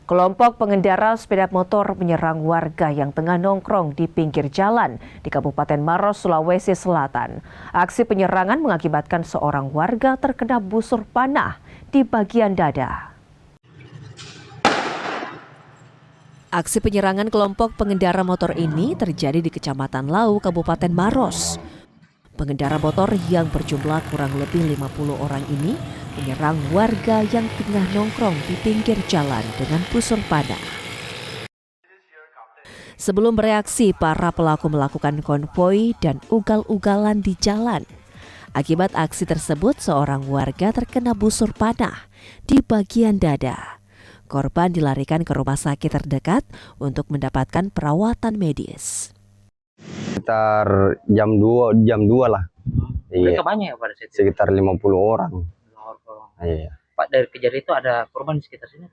Kelompok pengendara sepeda motor menyerang warga yang tengah nongkrong di pinggir jalan di Kabupaten Maros, Sulawesi Selatan. Aksi penyerangan mengakibatkan seorang warga terkena busur panah di bagian dada. Aksi penyerangan kelompok pengendara motor ini terjadi di Kecamatan Lau, Kabupaten Maros. Pengendara motor yang berjumlah kurang lebih 50 orang ini menyerang warga yang tengah nongkrong di pinggir jalan dengan busur panah. Sebelum bereaksi, para pelaku melakukan konvoi dan ugal-ugalan di jalan. Akibat aksi tersebut, seorang warga terkena busur panah di bagian dada. Korban dilarikan ke rumah sakit terdekat untuk mendapatkan perawatan medis. Sekitar jam 2 lah. Mereka banyak ya pada saat itu? Sekitar 50 orang. Iya. Pak, dari kejadian itu ada korban di sekitar sini?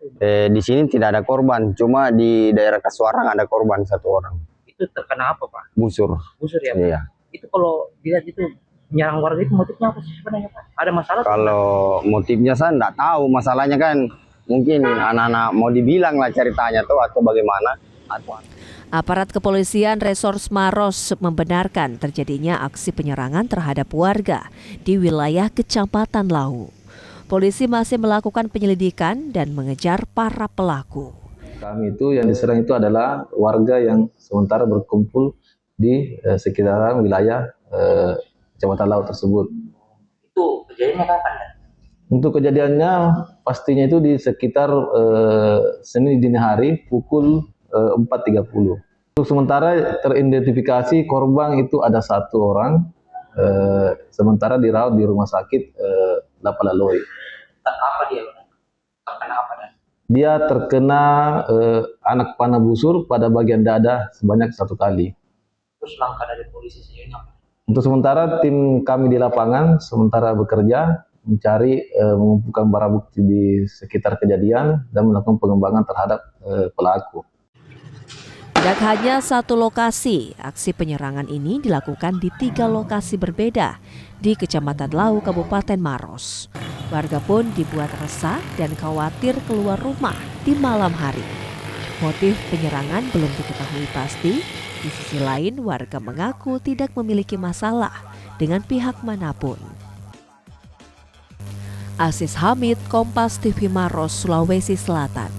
Di sini tidak ada korban, cuma di daerah Kasuarang ada korban 1 orang. Itu terkena apa, Pak? Busur. Busur ya, Pak? Iya. Itu kalau dilihat itu menyerang warga itu motifnya apa sih sebenarnya, Pak? Ada masalah? Kalau motifnya saya enggak tahu, masalahnya kan mungkin anak-anak mau dibilang lah ceritanya tuh atau bagaimana. Aparat kepolisian Resors Maros membenarkan terjadinya aksi penyerangan terhadap warga di wilayah Kecamatan Lau. Polisi masih melakukan penyelidikan dan mengejar para pelaku. Kami itu yang diserang itu adalah warga yang sementara berkumpul di sekitaran wilayah Kecamatan Lau tersebut. Itu kejadiannya kapan? Untuk kejadiannya pastinya itu di sekitar Senin dini hari pukul 4.30. Untuk sementara teridentifikasi korban itu ada 1 orang, sementara dirawat di rumah sakit Lapalaloi. Apa dia? Terkena apa? Dia terkena anak panah busur pada bagian dada sebanyak 1 kali. Terus langkah dari polisi sejauh ini apa? Untuk sementara tim kami di lapangan sementara bekerja mencari mengumpulkan barang bukti di sekitar kejadian dan melakukan pengembangan terhadap pelaku. Tidak hanya 1 lokasi, aksi penyerangan ini dilakukan di 3 lokasi berbeda di Kecamatan Lau, Kabupaten Maros. Warga pun dibuat resah dan khawatir keluar rumah di malam hari. Motif penyerangan belum diketahui pasti. Di sisi lain, warga mengaku tidak memiliki masalah dengan pihak manapun. Aziz Hamid, Kompas TV Maros, Sulawesi Selatan.